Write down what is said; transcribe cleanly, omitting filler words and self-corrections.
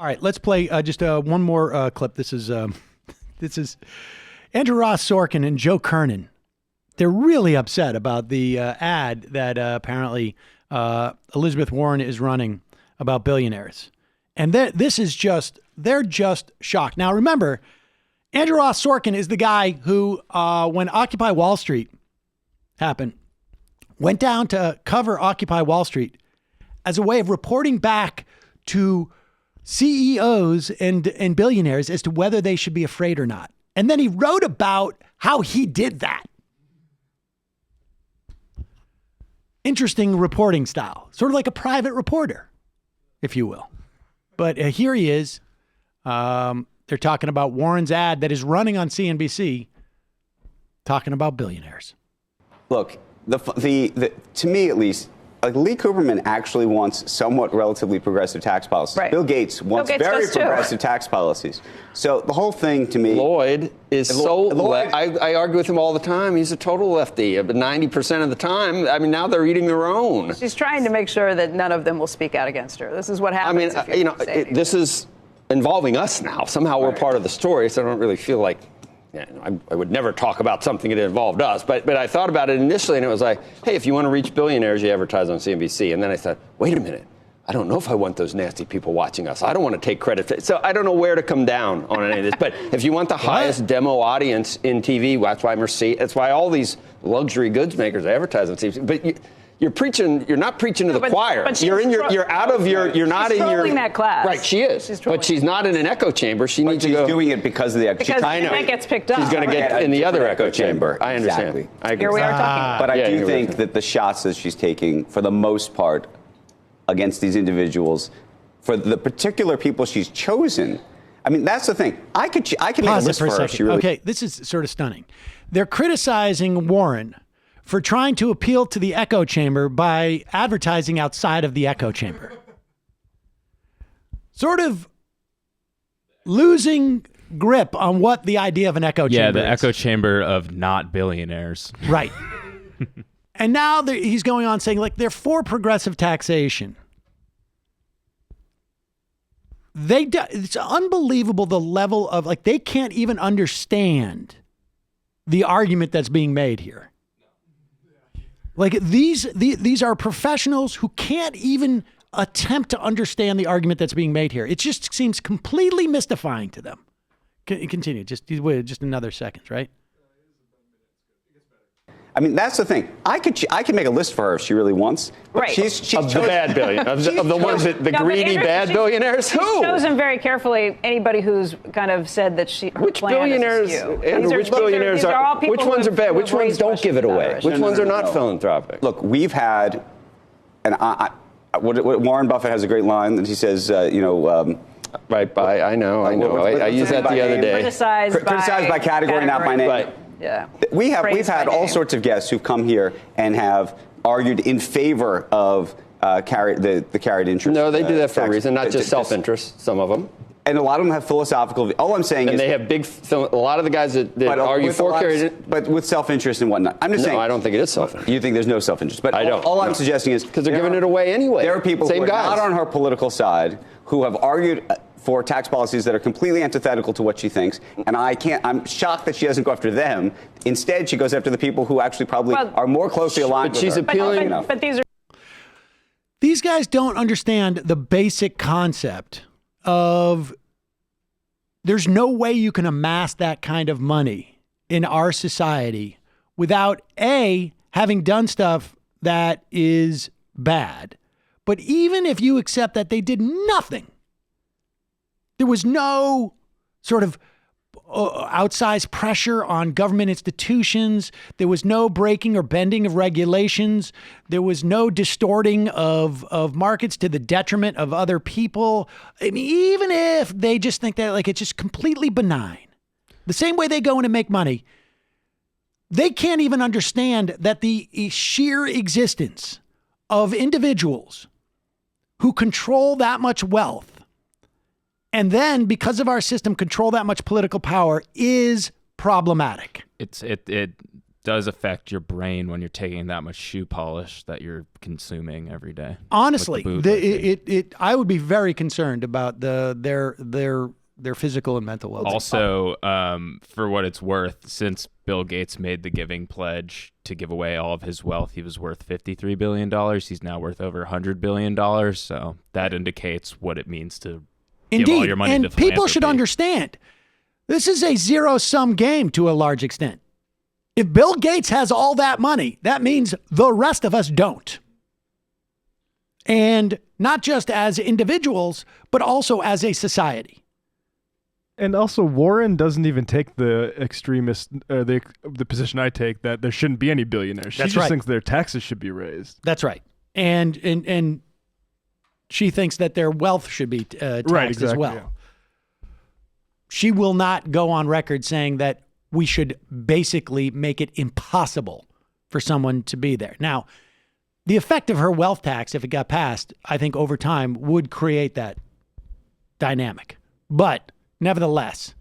All right, let's play just one more clip. This is Andrew Ross Sorkin and Joe Kernan. They're really upset about the ad that apparently Elizabeth Warren is running about billionaires. And this is they're just shocked. Now, remember, Andrew Ross Sorkin is the guy who, when Occupy Wall Street happened, went down to cover Occupy Wall Street as a way of reporting back to CEOs and billionaires as to whether they should be afraid or not. And then he wrote about how he did that. Interesting reporting style, sort of like a private reporter, if you will. But here he is. They're talking about Warren's ad that is running on CNBC, talking about billionaires. Look, to me at least, like Lee Cooperman actually wants somewhat relatively progressive tax policies. Right. Bill Gates wants very progressive tax policies. So the whole thing to me... Lloyd is I argue with him all the time. He's a total lefty, but 90% of the time, I mean, now they're eating their own. She's trying to make sure that none of them will speak out against her. This is what happens. I mean, this is involving us now. Somehow we're part of the story, so I don't really feel like... I would never talk about something that involved us, but I thought about it initially, and it was like, hey, if you want to reach billionaires, you advertise on CNBC. And then I thought, wait a minute, I don't know if I want those nasty people watching us. I don't want to take credit. So I don't know where to come down on any of this. But if you want the highest demo audience in TV, that's why that's why all these luxury goods makers advertise on CNBC. But you're not preaching to the choir. But you're not in your that class. Right, she is. But she's not in an echo chamber. She needs to go. She's doing it because of the echo chamber. I know. That gets picked up. She's going to get in the other echo chamber. I understand. Exactly. I agree. Here we are talking. But I do think that the shots that she's taking, for the most part, against these individuals, for the particular people she's chosen, I mean, that's the thing. I could make a list for her. Okay, this is sort of stunning. They're criticizing Warren for trying to appeal to the echo chamber by advertising outside of the echo chamber. Sort of losing grip on what the idea of an echo chamber is. Yeah, the echo chamber of not billionaires. Right. And now he's going on saying, like, they're for progressive taxation. It's unbelievable the level of, like, they can't even understand the argument that's being made here. Like these are professionals who can't even attempt to understand the argument that's being made here. It just seems completely mystifying to them. Continue. Just another second, right? I mean, that's the thing. I could make a list for her if she really wants. Right. She's of the bad billionaires, of the ones that greedy bad billionaires. Who? She's chosen very carefully anybody who's kind of said that which billionaires? Which billionaires are? Which ones are bad? Which ones don't give it away? Which ones are not philanthropic? Look, we've had, and Warren Buffett has a great line that he says, right by. I know. I used that the other day. Criticized by category, not by name. Right. Yeah. We've had all sorts of guests who've come here and have argued in favor of the carried interest. No, they do that for a reason, not just self-interest, some of them. And a lot of them have philosophical. All I'm saying is. And they have a lot of the guys that argue for carried interest. But with self-interest and whatnot. I'm just saying. No, I don't think it is self-interest. You think there's no self-interest. But I don't. All I'm suggesting is. Because they're giving it away anyway. There are people who are not on her political side who have argued for tax policies that are completely antithetical to what she thinks. And I'm shocked that she doesn't go after them. Instead, she goes after the people who actually probably are more closely aligned with her. But she's appealing. But these guys don't understand the basic concept of there's no way you can amass that kind of money in our society without A, having done stuff that is bad. But even if you accept that they did nothing, there was no sort of outsized pressure on government institutions. There was no breaking or bending of regulations. There was no distorting of markets to the detriment of other people. I mean, even if they just think that like it's just completely benign, the same way they go in to make money, they can't even understand that the sheer existence of individuals who control that much wealth and then, because of our system, control that much political power is problematic. It does affect your brain when you're taking that much shoe polish that you're consuming every day. Honestly, Like the booze, I would be very concerned about their physical and mental well-being. Also, for what it's worth, since Bill Gates made the giving pledge to give away all of his wealth, he was worth $53 billion. He's now worth over $100 billion. So that indicates what it means to give all your money to and people should philanthropy. understand, this is a zero-sum game to a large extent. If Bill Gates has all that money, that means the rest of us don't. And not just as individuals, but also as a society. And also, Warren doesn't even take the extremist, the position I take that there shouldn't be any billionaires. She That's just right. thinks their taxes should be raised. That's right. And she thinks that their wealth should be taxed Right, exactly, as well. yeah. She will not go on record saying that we should basically make it impossible for someone to be there. Now, the effect of her wealth tax, if it got passed, I think over time would create that dynamic. But nevertheless,